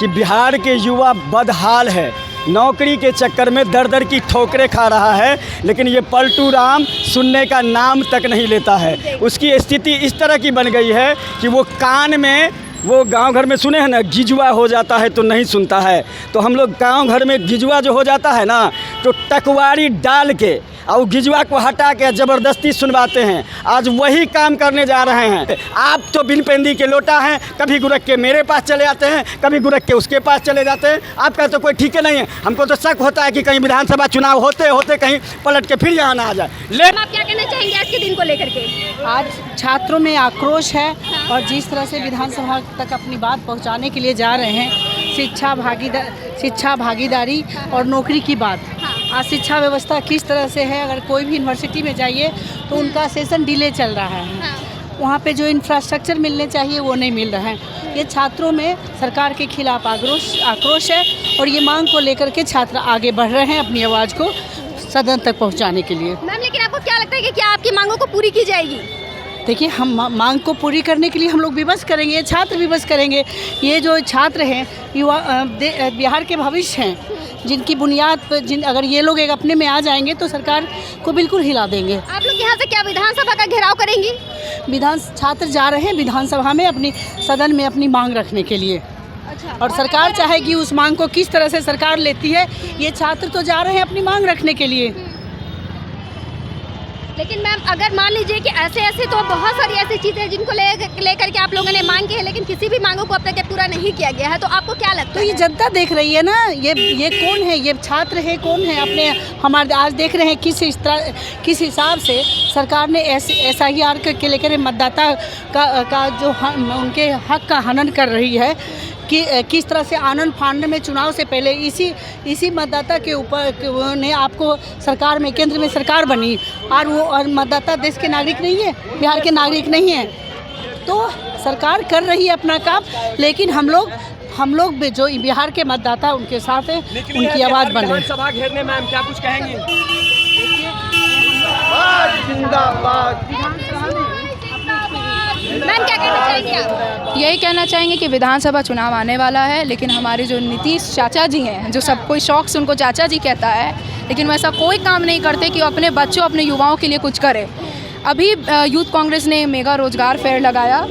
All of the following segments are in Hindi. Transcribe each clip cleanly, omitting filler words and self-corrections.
कि बिहार के युवा बदहाल है, नौकरी के चक्कर में दर दर की ठोकरें खा रहा है, लेकिन ये पलटू राम सुनने का नाम तक नहीं लेता है। उसकी स्थिति इस तरह की बन गई है कि वो कान में, वो गांव घर में सुने हैं ना, गिजुआ हो जाता है तो नहीं सुनता है। तो हम लोग गांव घर में गिजुआ जो हो जाता है ना, तो टकवारी डाल के और गिजुआ को हटा के ज़बरदस्ती सुनवाते हैं। आज वही काम करने जा रहे हैं। आप तो बिन पेंदी के लोटा हैं, कभी गुरक के मेरे पास चले आते हैं, कभी गुरक के उसके पास चले जाते हैं। आपका तो कोई ठीक है नहीं है। हमको तो शक होता है कि कहीं विधानसभा चुनाव होते होते कहीं पलट के फिर यहाँ ना आ जाए। लेकिन आप क्या कहना चाहेंगे आज के दिन को लेकर के? आज छात्रों में आक्रोश है और जिस तरह से विधानसभा तक अपनी बात पहुंचाने के लिए जा रहे हैं, शिक्षा भागीदारी और नौकरी की बात। आज शिक्षा व्यवस्था किस तरह से है, अगर कोई भी यूनिवर्सिटी में जाइए तो उनका सेशन डिले चल रहा है। वहाँ पे जो इंफ्रास्ट्रक्चर मिलने चाहिए वो नहीं मिल रहा है। ये छात्रों में सरकार के खिलाफ आक्रोश है और ये मांग को लेकर के छात्र आगे बढ़ रहे हैं अपनी आवाज़ को सदन तक पहुँचाने के लिए। मैम, लेकिन आपको क्या लगता है कि क्या आपकी मांगों को पूरी की जाएगी? देखिए, हम मांग को पूरी करने के लिए हम लोग विवश करेंगे, छात्र विवश करेंगे। ये जो छात्र हैं, युवा बिहार के भविष्य हैं, जिनकी बुनियाद पर अगर ये लोग एक अपने में आ जाएंगे तो सरकार को बिल्कुल हिला देंगे। आप लोग यहाँ से क्या विधानसभा का घेराव करेंगी? छात्र जा रहे हैं विधानसभा में अपनी सदन में अपनी मांग रखने के लिए। अच्छा। और सरकार चाहेगी उस मांग को किस तरह से सरकार लेती है। ये छात्र तो जा रहे हैं अपनी मांग रखने के लिए। लेकिन मैम, अगर मान लीजिए कि ऐसे तो बहुत सारी ऐसी चीज़ें जिनको लेकर के आप लोगों ने मांग की है, लेकिन किसी भी मांगों को अब तक पूरा नहीं किया गया है, तो आपको क्या लगता है? तो ये जनता देख रही है ना, ये कौन है, ये छात्र है, कौन है अपने हमारे आज देख रहे हैं किस हिसाब से सरकार ने SIR के लेकर मतदाता का जो उनके हक का हनन कर रही है, कि किस तरह से आनंद फानन में चुनाव से पहले इसी मतदाता के ऊपर ने आपको सरकार में, केंद्र में सरकार बनी और मतदाता देश के नागरिक नहीं है, बिहार के नागरिक नहीं है। तो सरकार कर रही है अपना काम, लेकिन हम लोग जो बिहार के मतदाता उनके साथ हैं, उनकी आवाज़ बन रही है। सभा घेरने में क्या कुछ कहेंगी? मैम, क्या कहना चाहेंगे आप? यही कहना चाहेंगे कि विधानसभा चुनाव आने वाला है, लेकिन हमारे जो नीतीश चाचा जी हैं, जो सब कोई शौक से उनको चाचा जी कहता है, लेकिन वैसा कोई काम नहीं करते कि अपने बच्चों, अपने युवाओं के लिए कुछ करे। अभी यूथ कांग्रेस ने मेगा रोजगार फेयर लगाया,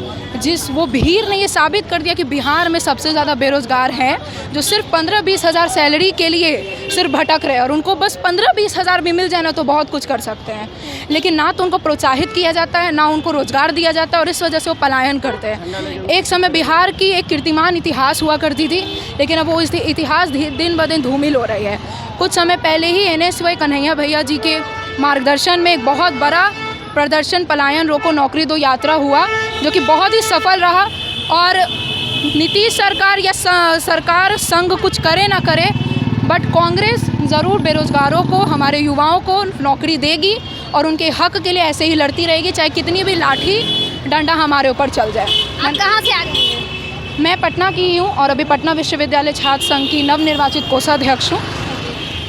वो भीड़ ने ये साबित कर दिया कि बिहार में सबसे ज़्यादा बेरोज़गार हैं, जो सिर्फ 15-20 हज़ार सैलरी के लिए सिर्फ भटक रहे हैं, और उनको बस 15-20 हज़ार भी मिल जाए ना तो बहुत कुछ कर सकते हैं। लेकिन ना तो उनको प्रोत्साहित किया जाता है, ना उनको रोज़गार दिया जाता है, और इस वजह से वो पलायन करते हैं। एक समय बिहार की एक कीर्तिमान इतिहास हुआ करती थी, लेकिन अब वो इतिहास दिन ब दिन धूमिल हो रही है। कुछ समय पहले ही NSY कन्हैया भैया जी के मार्गदर्शन में एक बहुत बड़ा प्रदर्शन पलायन रोको नौकरी दो यात्रा हुआ, जो कि बहुत ही सफल रहा। और नीतीश सरकार या सरकार संघ कुछ करे ना करे, बट कांग्रेस ज़रूर बेरोज़गारों को, हमारे युवाओं को नौकरी देगी और उनके हक के लिए ऐसे ही लड़ती रहेगी, चाहे कितनी भी लाठी डंडा हमारे ऊपर चल जाए। आप कहाँ से आ गई हैं? मैं पटना की ही हूँ और अभी पटना विश्वविद्यालय छात्र संघ की नवनिर्वाचित कोषाध्यक्ष हूँ,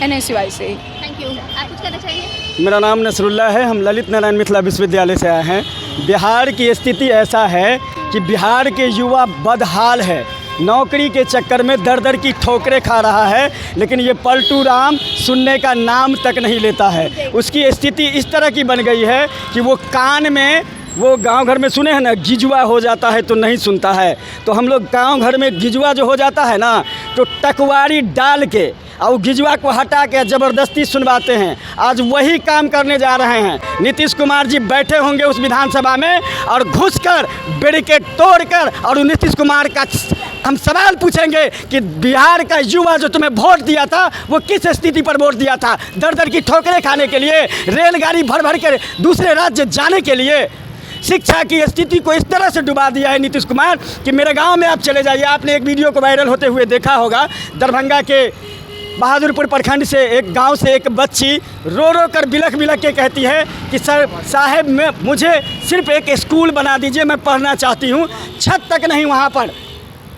NSY से ही। Thank you. आप कुछ कहना चाहिए? मेरा नाम नसरुल्ला है, हम ललित नारायण मिथिला विश्वविद्यालय से आए हैं। बिहार की स्थिति ऐसा है कि बिहार के युवा बदहाल है, नौकरी के चक्कर में दर दर की ठोकरें खा रहा है, लेकिन ये पलटू राम सुनने का नाम तक नहीं लेता है। उसकी स्थिति इस तरह की बन गई है कि वो कान में, वो गांव घर में सुने हैं ना, गिजुआ हो जाता है तो नहीं सुनता है। तो हम लोग गांव घर में गिजुआ जो हो जाता है ना, तो टकवारी डाल के और गिजुआ को हटा के ज़बरदस्ती सुनवाते हैं। आज वही काम करने जा रहे हैं। नीतीश कुमार जी बैठे होंगे उस विधानसभा में और घुसकर बैरिकेड तोड़कर, और नीतीश कुमार का हम सवाल पूछेंगे कि बिहार का युवा जो तुम्हें वोट दिया था, वो किस स्थिति पर वोट दिया था? दर दर की ठोकरें खाने के लिए, रेलगाड़ी भर भर के दूसरे राज्य जाने के लिए। शिक्षा की स्थिति को इस तरह से डुबा दिया है नीतीश कुमार कि मेरे गांव में आप चले जाइए, आपने एक वीडियो को वायरल होते हुए देखा होगा। दरभंगा के बहादुरपुर प्रखंड से एक गांव से एक बच्ची रो रो कर बिलख बिलख के कहती है कि सर साहब, मुझे सिर्फ एक स्कूल बना दीजिए, मैं पढ़ना चाहती हूँ। छत तक नहीं वहाँ पर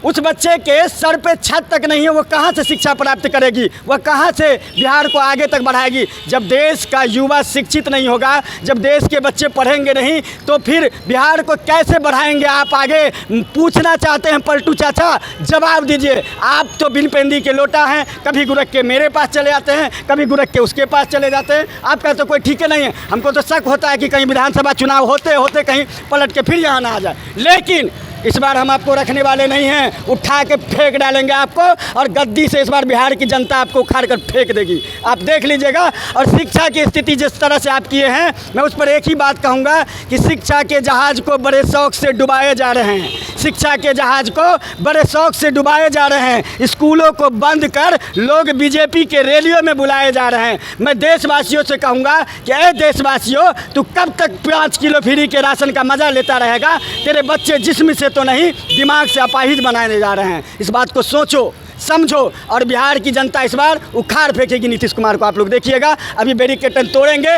उस बच्चे के सर पे छत तक नहीं है, वो कहाँ से शिक्षा प्राप्त करेगी, वह कहाँ से बिहार को आगे तक बढ़ाएगी। जब देश का युवा शिक्षित नहीं होगा, जब देश के बच्चे पढ़ेंगे नहीं, तो फिर बिहार को कैसे बढ़ाएंगे आप आगे। पूछना चाहते हैं पलटू चाचा, जवाब दीजिए। आप तो बिन पेंदी के लोटा हैं, कभी गुरक के मेरे पास चले आते हैं, कभी गुरक के उसके पास चले जाते हैं। आपका तो कोई ठीक नहीं है। हमको तो शक होता है कि कहीं विधानसभा चुनाव होते होते कहीं पलट के फिर यहाँ ना आ जाए। लेकिन इस बार हम आपको रखने वाले नहीं हैं, उठा के फेंक डालेंगे आपको, और गद्दी से इस बार बिहार की जनता आपको उखाड़ कर फेंक देगी, आप देख लीजिएगा। और शिक्षा की स्थिति जिस तरह से आप किए हैं, मैं उस पर एक ही बात कहूँगा कि शिक्षा के जहाज़ को बड़े शौक से डुबाए जा रहे हैं, शिक्षा के जहाज़ को बड़े शौक से डुबाए जा रहे हैं। स्कूलों को बंद कर लोग बीजेपी के रैलियों में बुलाए जा रहे हैं। मैं देशवासियों से कहूँगा कि अरे देशवासियों, तू कब तक 5 किलो फ्री के राशन का मज़ा लेता रहेगा। तेरे बच्चे जिस्म से तो नहीं, दिमाग से अपाहिज बनाने जा रहे हैं। इस बात को सोचो, समझो, और बिहार की जनता इस बार उखाड़ फेंकेगी नीतीश कुमार को। आप लोग देखिएगा, अभी बैरिकेड तोड़ेंगे।